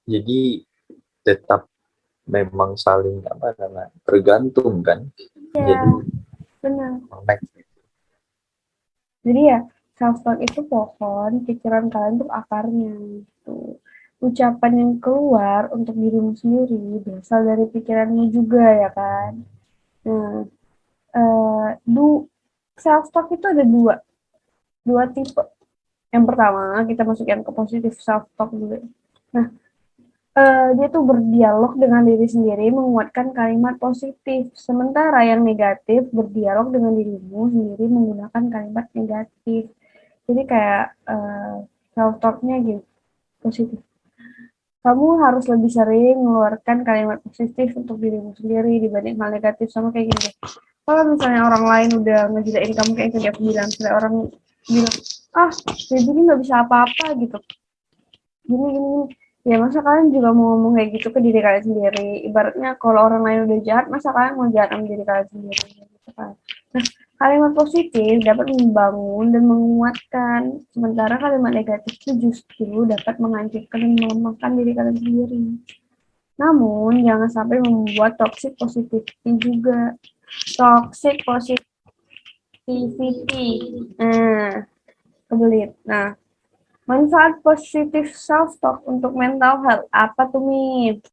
Jadi tetap memang saling tergantung kan. Ya, Jadi benar. connect. Jadi ya, self talk itu pohon, pikiran kalian tuh akarnya gitu. Ucapan yang keluar untuk dirimu sendiri berasal dari pikiranmu juga ya kan. Nah, du self talk itu ada dua tipe. Yang pertama kita masukin ke positif self talk dulu. Nah, dia tuh berdialog dengan diri sendiri menguatkan kalimat positif. Sementara yang negatif berdialog dengan dirimu sendiri menggunakan kalimat negatif. Jadi kayak self talknya gitu positif. Kamu harus lebih sering mengeluarkan kalimat positif untuk dirimu sendiri dibanding hal negatif sama kayak gini. Kalau misalnya orang lain udah ngejelain kamu kayak tadi aku bilang, misalnya orang bilang, ah, kayak gini nggak bisa apa-apa gitu. Gini, gini, gini. Ya masa kalian juga mau ngomong kayak gitu ke diri kalian sendiri. Ibaratnya kalau orang lain udah jahat, masa kalian mau jahat sama diri kalian sendiri. Gitu kan. Nah, kalimat positif dapat membangun dan menguatkan, sementara kalimat negatif itu justru dapat menghancurkan dan melemahkan diri kalian sendiri. Namun, jangan sampai membuat toxic positivity juga. Toxic positivity. Nah, kebelit. Nah, manfaat positif self-talk untuk mental health. Apa tuh, Mit?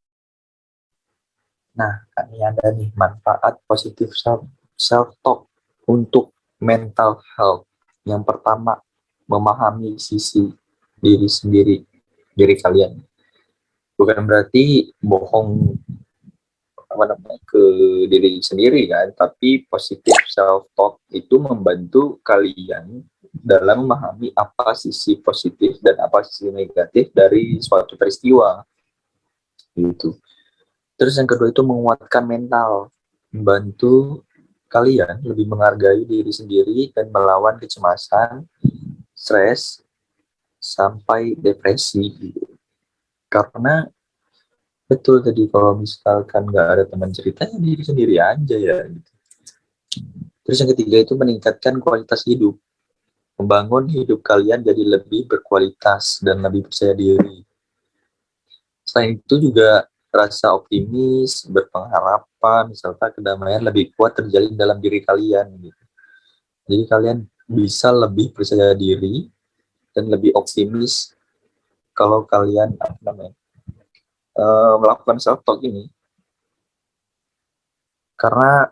Nah, ini ada nih manfaat positif self talk untuk mental health. Yang pertama, memahami sisi diri sendiri, diri kalian. Bukan berarti bohong ke diri sendiri kan, tapi positif self talk itu membantu kalian dalam memahami apa sisi positif dan apa sisi negatif dari suatu peristiwa gitu. Terus yang kedua itu menguatkan mental, membantu kalian lebih menghargai diri sendiri dan melawan kecemasan, stres, sampai depresi gitu. Karena betul tadi kalau misalkan nggak ada teman cerita ya diri sendiri aja ya gitu. Terus yang ketiga itu meningkatkan kualitas hidup, membangun hidup kalian jadi lebih berkualitas dan lebih percaya diri. Selain itu juga rasa optimis, berpengharapan, serta kedamaian lebih kuat terjalin dalam diri kalian. Gitu. Jadi kalian bisa lebih percaya diri dan lebih optimis kalau kalian melakukan self talk ini. Karena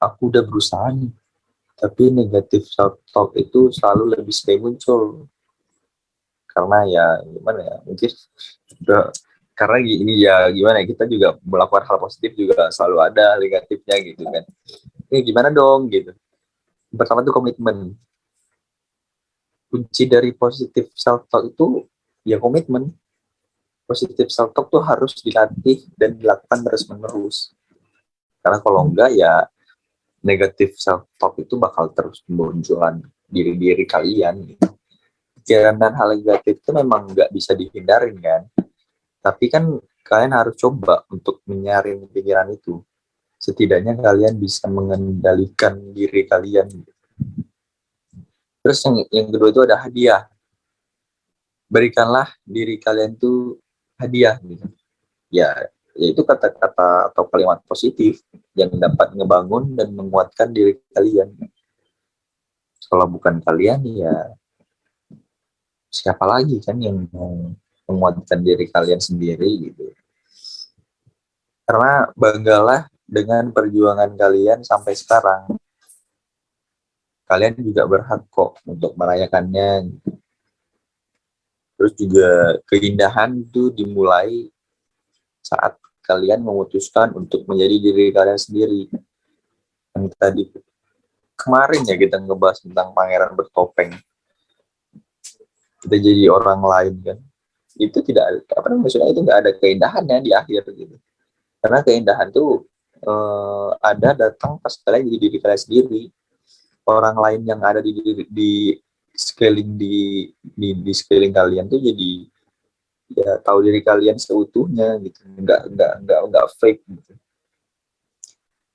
aku udah berusaha nih, tapi negatif self talk itu selalu lebih sering muncul. Karena ya gimana ya, mungkin udah karena ini ya gimana ya, kita juga melakukan hal positif juga selalu ada negatifnya gitu kan. Ini gimana dong gitu. Pertama tuh komitmen. Kunci dari positif self talk itu ya komitmen. Positif self talk tuh harus dilatih dan dilakukan terus menerus. Karena kalau enggak ya negatif self talk itu bakal terus munculan diri-diri kalian gitu. Pikiran dan hal negatif itu memang nggak bisa dihindarin kan. Tapi kan kalian harus coba untuk menyaring pikiran itu. Setidaknya kalian bisa mengendalikan diri kalian. Terus yang kedua itu ada hadiah. Berikanlah diri kalian tuh hadiah gitu. Ya, yaitu kata-kata atau kalimat positif yang dapat ngebangun dan menguatkan diri kalian. Kalau bukan kalian ya siapa lagi kan yang mau menguatkan diri kalian sendiri gitu. Karena banggalah dengan perjuangan kalian sampai sekarang. Kalian juga berhak kok untuk merayakannya. Terus juga keindahan itu dimulai saat kalian memutuskan untuk menjadi diri kalian sendiri. Yang tadi kemarin ya kita ngebahas tentang pangeran bertopeng. Kita jadi orang lain kan. Itu tidak apa namanya, maksudnya itu nggak ada keindahannya di akhir gitu. Karena keindahan tuh ada datang pas kalian jadi diri kalian sendiri. Orang lain yang ada di sekeliling di sekeliling kalian tuh jadi ya tahu diri kalian seutuhnya gitu, nggak fake gitu.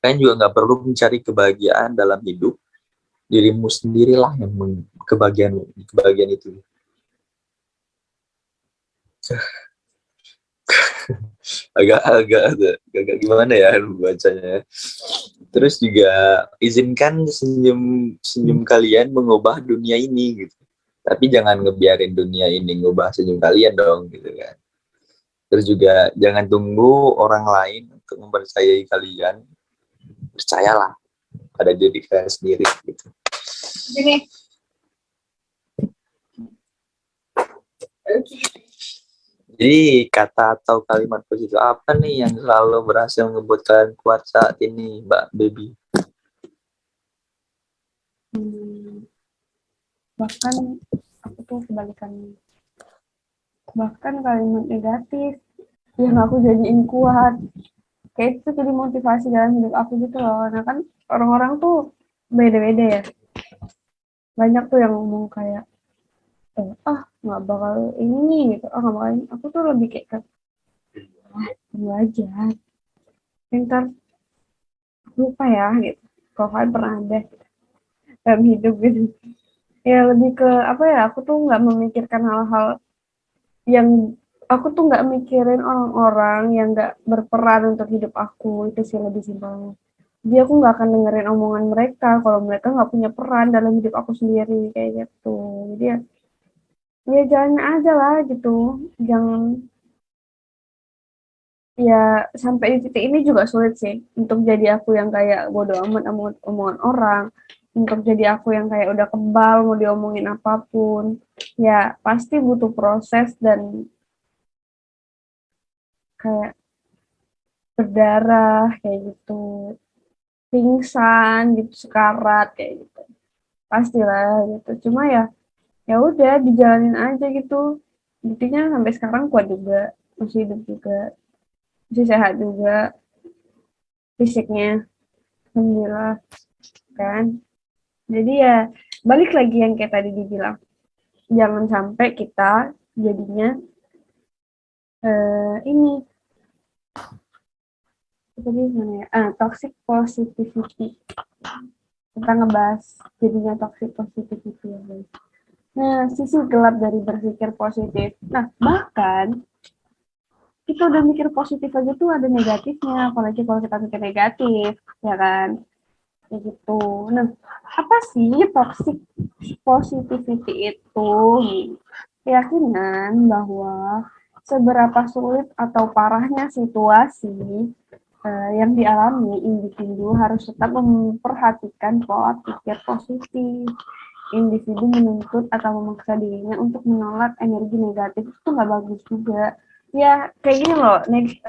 Kalian juga nggak perlu mencari kebahagiaan dalam hidup, dirimu sendirilah yang kebahagiaan itu. agak gimana ya bacanya. Terus juga izinkan senyum senyum kalian mengubah dunia ini gitu. Tapi jangan ngebiarin dunia ini ngubah senyum kalian dong gitu kan. Terus juga jangan tunggu orang lain untuk mempercayai kalian. Percayalah pada diri kalian sendiri gitu. Gini. Jadi kata atau kalimat positif apa nih yang selalu berhasil membuat kalian kuat saat ini, Mbak Baby? Bahkan aku tuh kebalikannya. Bahkan kalimat negatif yang aku jadiin kuat. Kayak itu jadi motivasi dalam hidup aku gitu loh. Nah kan orang-orang tuh beda-beda ya. Banyak tuh yang ngomong kayak, nggak bakal ini gitu, nggak bakal ini. Aku tuh lebih kayak, tunggu aja. Ntar lupa ya gitu. Kalau kalian pernah ada dalam hidup gitu. Ya lebih ke apa ya, aku tuh nggak memikirkan hal-hal yang aku tuh nggak mikirin orang-orang yang nggak berperan untuk hidup aku, itu sih lebih simpelnya. Jadi aku nggak akan dengerin omongan mereka kalau mereka nggak punya peran dalam hidup aku sendiri kayak gitu. Jadi ya jalan aja lah gitu, jangan, ya sampai di titik ini juga sulit sih untuk jadi aku yang kayak bodo amat sama omongan orang, untuk jadi aku yang kayak udah kebal mau diomongin apapun. Ya pasti butuh proses dan kayak berdarah kayak gitu, pingsan gitu, sekarat kayak gitu, pastilah gitu. Cuma ya ya udah dijalanin aja gitu, buktinya sampai sekarang kuat juga, masih hidup juga, masih sehat juga fisiknya, alhamdulillah kan. Jadi ya balik lagi yang kayak tadi dibilang, jangan sampai kita jadinya ini tadi mana ya, toxic positivity. Kita ngebahas jadinya toxic positivity ya guys. Nah, sisi gelap dari berpikir positif. Nah, bahkan kita udah mikir positif aja tuh ada negatifnya, apalagi kalau kita mikir negatif, ya kan? Kayak gitu. Nah, apa sih toxic positivity itu? Keyakinan bahwa seberapa sulit atau parahnya situasi yang dialami, individu harus tetap memperhatikan pola pikir positif. Individu menuntut atau memaksa dirinya untuk menolak energi negatif itu nggak bagus juga. Ya kayak gini loh,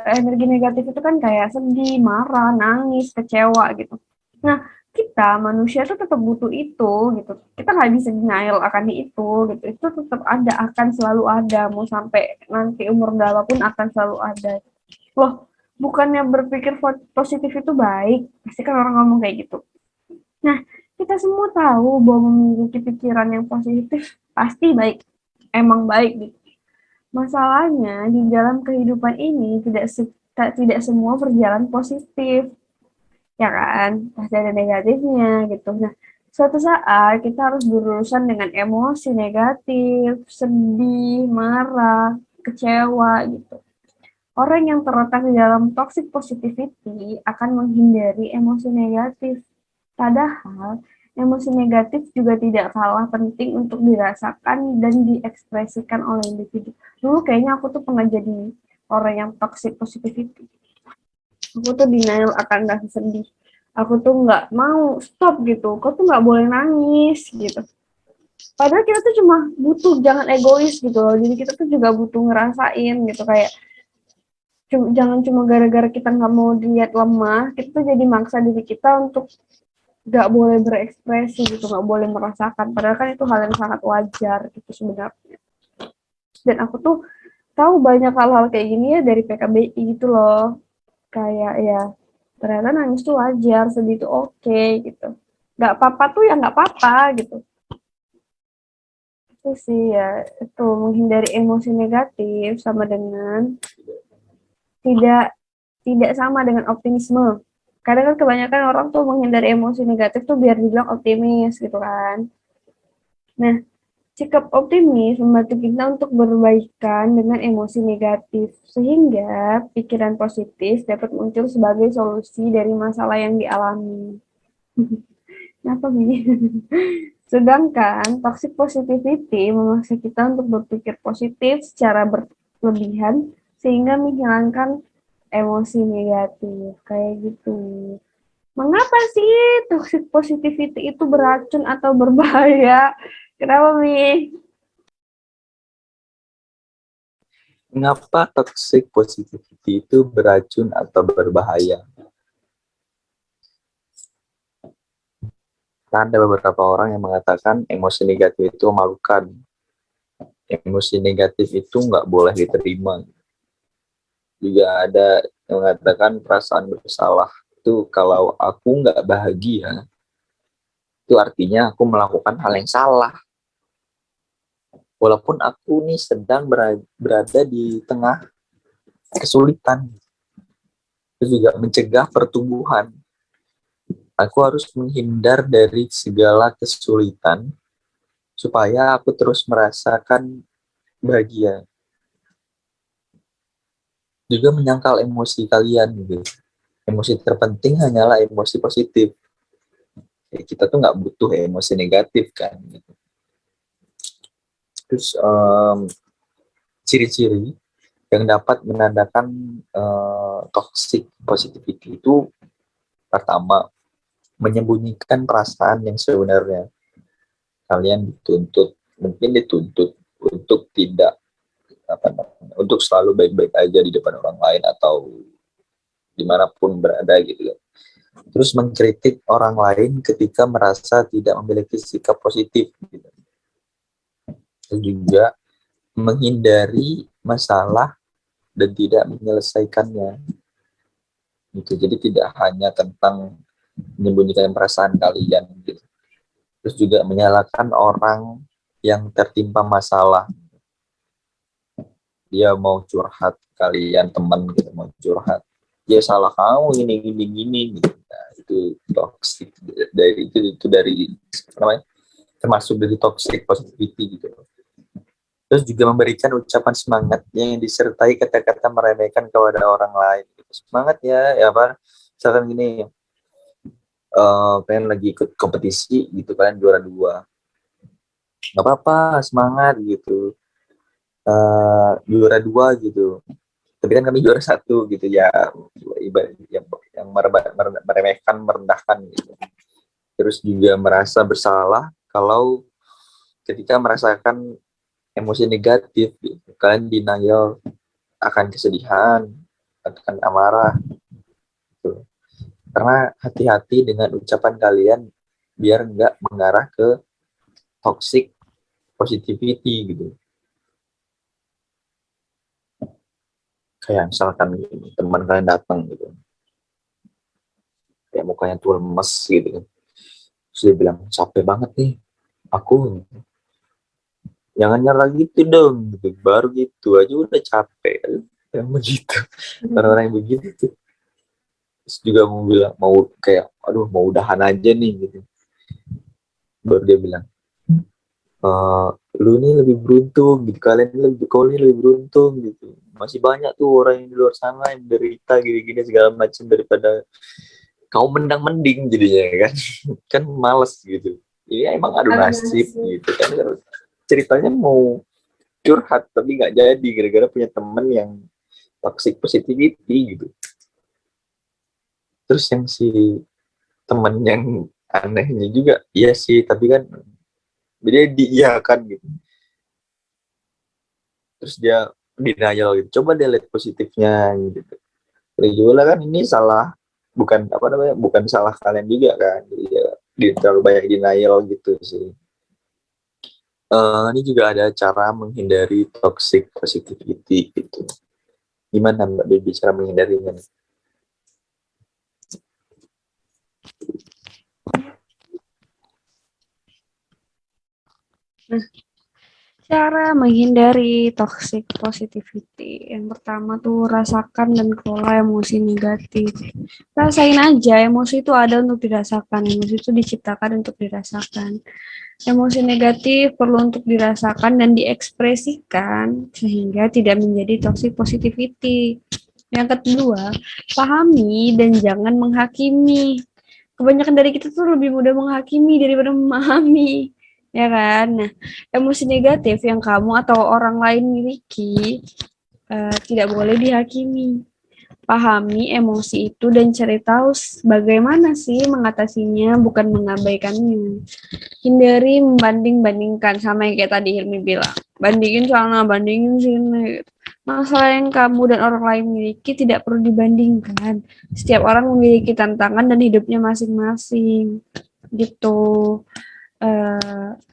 energi negatif itu kan kayak sedih, marah, nangis, kecewa gitu. Nah kita manusia tuh tetap butuh itu gitu. Kita nggak bisa denial akan itu gitu. Itu tetap ada, akan selalu ada. Mau sampai nanti umur berapapun akan selalu ada. Loh, bukannya berpikir positif itu baik? Pasti kan orang ngomong kayak gitu. Nah, kita semua tahu bahwa memiliki pikiran yang positif pasti baik, emang baik gitu. Masalahnya di dalam kehidupan ini tidak semua berjalan positif, ya kan? Pasti ada negatifnya gitu. Nah, suatu saat kita harus berurusan dengan emosi negatif, sedih, marah, kecewa gitu. Orang yang terletak di dalam toxic positivity akan menghindari emosi negatif. Padahal, emosi negatif juga tidak kalah penting untuk dirasakan dan diekspresikan oleh individu. Dulu kayaknya aku tuh pernah jadi orang yang toxic positivity. Aku tuh denial akan rasa sedih. Aku tuh nggak mau stop gitu. Kau tuh nggak boleh nangis gitu. Padahal kita tuh cuma butuh, jangan egois gitu loh. Jadi kita tuh juga butuh ngerasain gitu, kayak jangan cuma gara-gara kita nggak mau dilihat lemah, kita tuh jadi maksa diri kita untuk nggak boleh berekspresi gitu, nggak boleh merasakan. Padahal kan itu hal yang sangat wajar gitu sebenarnya. Dan aku tuh tahu banyak hal-hal kayak gini ya dari PKBI gitu loh. Kayak ya ternyata nangis tuh wajar, sedih tuh oke gitu. Nggak apa-apa tuh ya nggak apa-apa gitu. Itu sih ya, itu menghindari emosi negatif sama dengan tidak tidak sama dengan optimisme. Kadang kan kebanyakan orang tuh menghindari emosi negatif tuh biar dibilang optimis gitu kan. Nah, Sikap optimis membantu kita untuk berbaikan dengan emosi negatif, sehingga pikiran positif dapat muncul sebagai solusi dari masalah yang dialami. Kenapa, Bi? Sedangkan toxic positivity memaksa kita untuk berpikir positif secara berlebihan sehingga menghilangkan emosi negatif. Kayak gitu. Mengapa sih toxic positivity itu beracun atau berbahaya? Kenapa, Mi? Mengapa toxic positivity itu beracun atau berbahaya? Karena ada beberapa orang yang mengatakan emosi negatif itu memalukan. Emosi negatif itu nggak boleh diterima. Juga ada yang mengatakan perasaan bersalah itu kalau aku nggak bahagia, itu artinya aku melakukan hal yang salah. Walaupun aku nih sedang berada di tengah kesulitan, itu juga mencegah pertumbuhan. Aku harus menghindar dari segala kesulitan supaya aku terus merasakan bahagia. Juga menyangkal emosi kalian gitu. Emosi terpenting hanyalah emosi positif. Kita tuh nggak butuh emosi negatif kan. Gitu. Terus ciri-ciri yang dapat menandakan toxic positivity itu pertama, menyembunyikan perasaan yang sebenarnya. Kalian mungkin dituntut untuk tidak untuk selalu baik-baik aja di depan orang lain atau dimanapun berada gitu ya. Terus mengkritik orang lain ketika merasa tidak memiliki sikap positif gitu. Dan juga menghindari masalah dan tidak menyelesaikannya gitu. Jadi tidak hanya tentang menyembunyikan perasaan kalian gitu. Terus juga menyalahkan orang yang tertimpa masalah. Dia mau curhat, kalian teman gitu mau curhat, dia salah kamu gini gitu. Nah, itu toxic dari itu dari apa namanya, termasuk dari toxic positivity gitu. Terus juga memberikan ucapan semangat yang disertai kata-kata meremehkan kepada orang lain. Semangat ya apa? Misalkan gini, pengen lagi ikut kompetisi gitu, kalian juara 2, nggak apa-apa, semangat gitu. Juara 2 gitu. Tapi kan kami juara 1 gitu ya, ibarat yang meremehkan, merendahkan gitu. Terus juga merasa bersalah kalau ketika merasakan emosi negatif gitu. Kalian denial akan kesedihan, akan amarah gitu. Karena hati-hati dengan ucapan kalian biar nggak mengarah ke toxic positivity gitu. Kayak misalkan teman kalian datang gitu, kayak mukanya tuh lemes gitu kan. Terus dia bilang, capek banget nih aku, jangan nyerah gitu dong gitu. Baru gitu aja udah capek, yang begitu. Orang-orang yang begitu tuh. Terus juga mau bilang, mau kayak aduh mau udahan aja nih gitu. Baru dia bilang, lu nih lebih beruntung gitu, kau ini lebih beruntung gitu, masih banyak tuh orang yang di luar sana yang derita gini-gini segala macam daripada kau mending jadinya kan. Kan males gitu. Ini emang adu nasib gitu kan. Ceritanya mau curhat tapi nggak jadi gara-gara punya temen yang toxic positivity gitu. Terus yang si temen yang anehnya juga, iya sih tapi kan dia diiyakan gitu. Terus dia denial gitu. Coba dia lihat positifnya gitu. Juga kan ini salah, bukan apa namanya, bukan salah kalian juga kan. Jadi ya, dia terlalu banyak denial gitu sih. Ini juga ada cara menghindari toxic positivity gitu. Gimana Mbak Baby cara menghindarinya? Nah, cara menghindari toxic positivity. Yang pertama tuh rasakan dan kelola emosi negatif. Rasain aja, emosi itu ada untuk dirasakan. Emosi itu diciptakan untuk dirasakan. Emosi negatif perlu untuk dirasakan dan diekspresikan sehingga tidak menjadi toxic positivity. Yang kedua, pahami dan jangan menghakimi. Kebanyakan dari kita tuh lebih mudah menghakimi daripada memahami, ya kan? Nah, emosi negatif yang kamu atau orang lain miliki tidak boleh dihakimi. Pahami emosi itu dan cari tahu bagaimana sih mengatasinya, bukan mengabaikannya. Hindari membanding-bandingkan sama yang kayak tadi Hilmi bilang. Bandingin sana, bandingin sini. Masalah yang kamu dan orang lain miliki tidak perlu dibandingkan. Setiap orang memiliki tantangan dan hidupnya masing-masing. Gitu.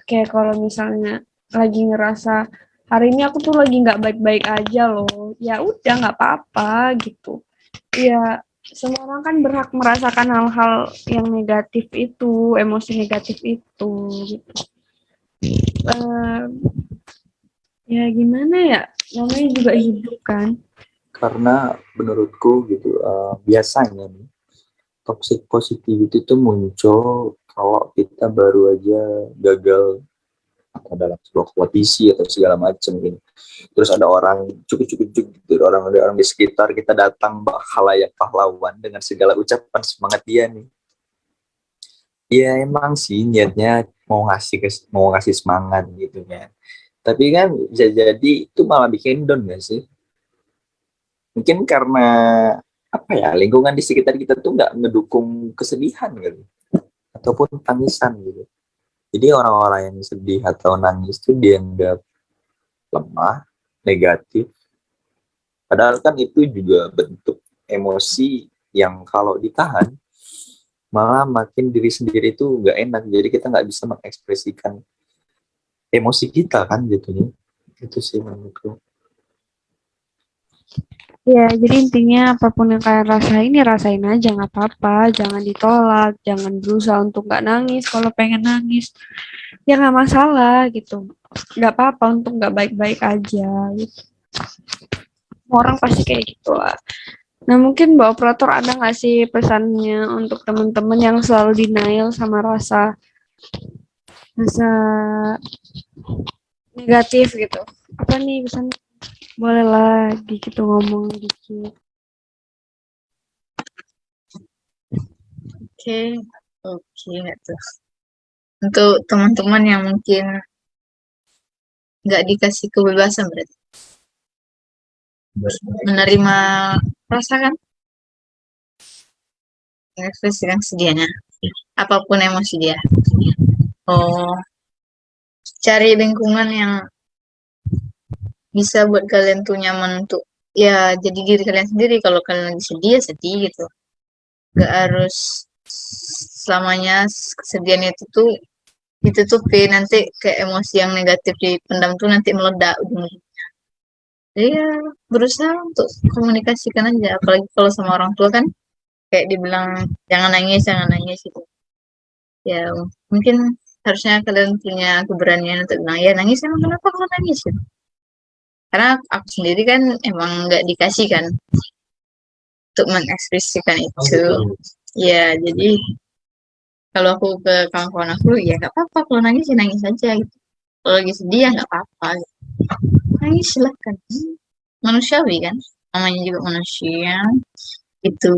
Kayak kalau misalnya lagi ngerasa hari ini aku tuh lagi nggak baik-baik aja loh. Ya udah nggak apa-apa gitu. Ya semua orang kan berhak merasakan hal-hal yang negatif itu, emosi negatif itu. Gitu. Ya gimana ya, namanya juga hidup kan. Karena menurutku gitu, biasanya nih toxic positivity itu muncul kalau kita baru aja gagal atau dalam sebuah kompetisi atau segala macam gitu. Terus ada orang cukik-cukik gitu, orang di sekitar kita datang khalayak pahlawan dengan segala ucapan semangat dia nih. Ya emang sih niatnya mau ngasih semangat gitu kan. Tapi kan bisa jadi itu malah bikin down gak sih? Mungkin karena apa ya, lingkungan di sekitar kita tuh nggak ngedukung kesedihan gitu ataupun tangisan gitu. Jadi orang-orang yang sedih atau nangis tuh dianggap lemah, negatif. Padahal kan itu juga bentuk emosi yang kalau ditahan malah makin diri sendiri itu nggak enak. Jadi kita nggak bisa mengekspresikan emosi kita kan jatuhnya. Itu sih menurutku. Ya, jadi intinya apapun yang kalian rasain, ya rasain aja, nggak apa-apa. Jangan ditolak, jangan berusaha untuk nggak nangis. Kalau pengen nangis, ya nggak masalah gitu. Nggak apa-apa untuk nggak baik-baik aja. Gitu. Orang pasti kayak gitu lah. Nah, mungkin Mbak Operator ada nggak sih pesannya untuk teman-teman yang selalu denial sama rasa rasa negatif gitu? Apa nih pesan? Boleh lagi gitu ngomong dikit. Oke, oke, nggak tuh. Untuk teman-teman yang mungkin nggak dikasih kebebasan berarti menerima perasaan, mengekspresikan sedianya, apapun emosi dia. Oh, cari lingkungan yang bisa buat kalian tuh nyaman untuk ya jadi diri kalian sendiri. Kalau kalian lagi sedih ya sedih gitu. Gak harus selamanya kesedihan itu ditutupi, nanti kayak emosi yang negatif dipendam tuh nanti meledak ujung-ujungnya. Jadi ya berusaha untuk komunikasikan aja, apalagi kalau sama orang tua kan kayak dibilang jangan nangis gitu. Ya mungkin harusnya kalian punya keberanian untuk bilang ya nangis, emang kenapa kalau nangis gitu. Karena aku sendiri kan emang nggak dikasih kan untuk mengekspresikan itu. Ya jadi kalau aku ke kawan-kawan aku ya nggak apa-apa, kalau nangis ya nangis aja gitu. Kalau lagi sedih ya nggak apa-apa gitu. Nangis silahkan, manusiawi kan, namanya juga manusia itu.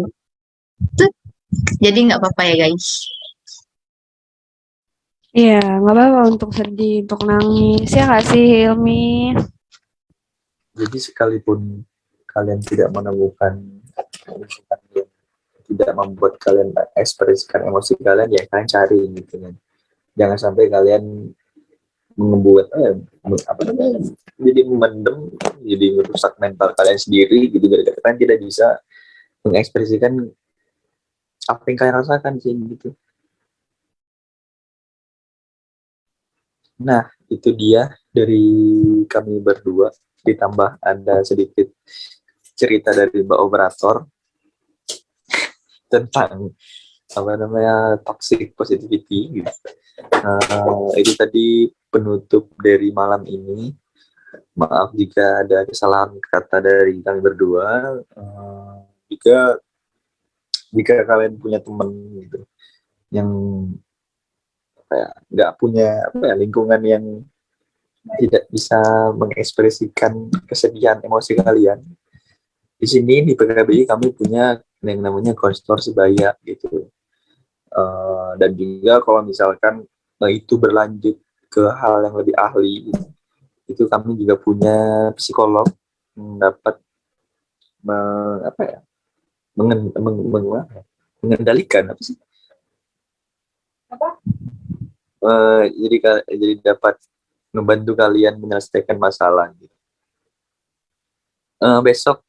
Tuh, jadi nggak apa-apa ya guys. Iya, nggak apa-apa untuk sedih, untuk nangis. Ya nggak sih, Hilmi? Jadi sekalipun kalian tidak menemukan yang tidak membuat kalian ekspresikan emosi kalian, ya kalian cari gitu kan. Jangan sampai kalian membuat apa namanya, jadi mendem, jadi merusak mental kalian sendiri gitu, gara-gara kalian tidak bisa mengekspresikan apa yang kalian rasakan sih gitu. Nah, itu dia dari kami berdua, ditambah ada sedikit cerita dari Mbak Operator tentang apa namanya toxic positivity gitu. Itu tadi penutup dari malam ini. Maaf jika ada kesalahan kata dari kami berdua. Jika jika kalian punya teman gitu yang nggak punya lingkungan yang tidak bisa mengekspresikan kesedihan emosi kalian. Di sini di PKBI kami punya yang namanya konstor sebaya gitu. Dan juga kalau misalkan itu berlanjut ke hal yang lebih ahli, itu kami juga punya psikolog yang dapat mengendalikan apa sih? Jadi dapat membantu kalian menyelesaikan masalah. Gitu. Besok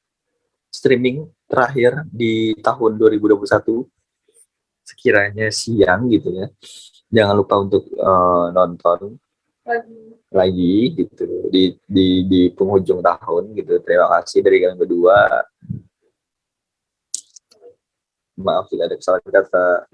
streaming terakhir di tahun 2021 sekiranya siang gitu ya. Jangan lupa untuk nonton lagi gitu di penghujung tahun gitu. Terima kasih dari kalian berdua. Maaf tidak ada kesalahan kata.